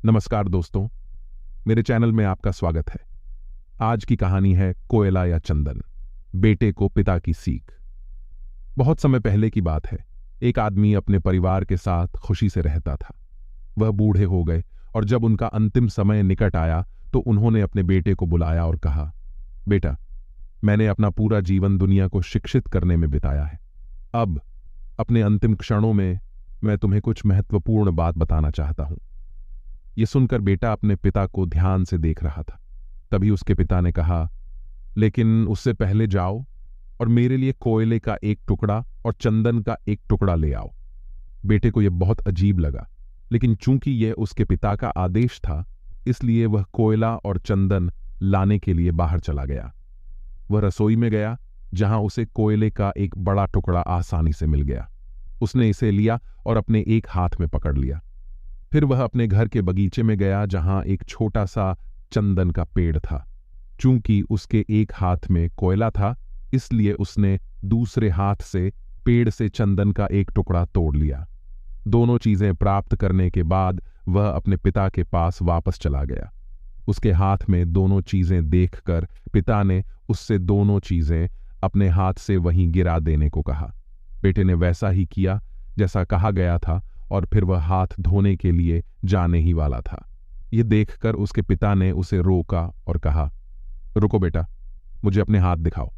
नमस्कार दोस्तों, मेरे चैनल में आपका स्वागत है। आज की कहानी है कोयला या चंदन, बेटे को पिता की सीख। बहुत समय पहले की बात है। एक आदमी अपने परिवार के साथ खुशी से रहता था। वह बूढ़े हो गए और जब उनका अंतिम समय निकट आया तो उन्होंने अपने बेटे को बुलाया और कहा, बेटा, मैंने अपना पूरा जीवन दुनिया को शिक्षित करने में बिताया है। अब अपने अंतिम क्षणों में मैं तुम्हें कुछ महत्वपूर्ण बात बताना चाहता हूं। यह सुनकर बेटा अपने पिता को ध्यान से देख रहा था। तभी उसके पिता ने कहा, लेकिन उससे पहले जाओ और मेरे लिए कोयले का एक टुकड़ा और चंदन का एक टुकड़ा ले आओ। बेटे को यह बहुत अजीब लगा, लेकिन चूंकि यह उसके पिता का आदेश था, इसलिए वह कोयला और चंदन लाने के लिए बाहर चला गया। वह रसोई में गया, जहां उसे कोयले का एक बड़ा टुकड़ा आसानी से मिल गया। उसने इसे लिया और अपने एक हाथ में पकड़ लिया। फिर वह अपने घर के बगीचे में गया, जहां एक छोटा सा चंदन का पेड़ था। चूंकि उसके एक हाथ में कोयला था, इसलिए उसने दूसरे हाथ से पेड़ से चंदन का एक टुकड़ा तोड़ लिया। दोनों चीजें प्राप्त करने के बाद वह अपने पिता के पास वापस चला गया। उसके हाथ में दोनों चीजें देखकर पिता ने उससे दोनों चीजें अपने हाथ से वहीं गिरा देने को कहा। बेटे ने वैसा ही किया जैसा कहा गया था, और फिर वह हाथ धोने के लिए जाने ही वाला था। यह देखकर उसके पिता ने उसे रोका और कहा, रुको बेटा, मुझे अपने हाथ दिखाओ।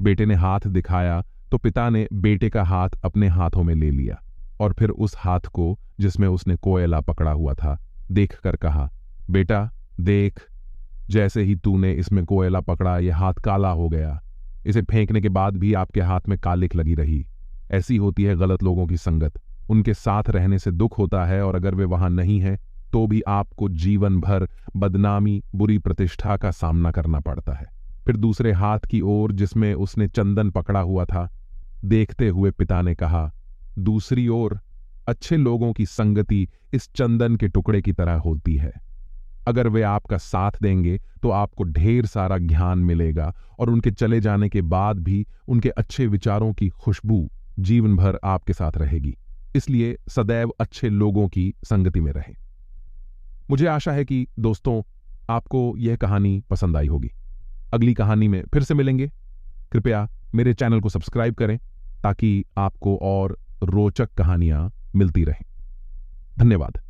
बेटे ने हाथ दिखाया तो पिता ने बेटे का हाथ अपने हाथों में ले लिया और फिर उस हाथ को, जिसमें उसने कोयला पकड़ा हुआ था, देखकर कहा, बेटा देख, जैसे ही तूने इसमें कोयला पकड़ा यह हाथ काला हो गया। इसे फेंकने के बाद भी आपके हाथ में कालिक लगी रही। ऐसी होती है गलत लोगों की संगत। उनके साथ रहने से दुख होता है, और अगर वे वहां नहीं हैं तो भी आपको जीवन भर बदनामी, बुरी प्रतिष्ठा का सामना करना पड़ता है। फिर दूसरे हाथ की ओर, जिसमें उसने चंदन पकड़ा हुआ था, देखते हुए पिता ने कहा, दूसरी ओर अच्छे लोगों की संगति इस चंदन के टुकड़े की तरह होती है। अगर वे आपका साथ देंगे तो आपको ढेर सारा ज्ञान मिलेगा, और उनके चले जाने के बाद भी उनके अच्छे विचारों की खुशबू जीवन भर आपके साथ रहेगी। इसलिए सदैव अच्छे लोगों की संगति में रहें। मुझे आशा है कि दोस्तों आपको यह कहानी पसंद आई होगी। अगली कहानी में फिर से मिलेंगे। कृपया मेरे चैनल को सब्सक्राइब करें ताकि आपको और रोचक कहानियां मिलती रहें। धन्यवाद।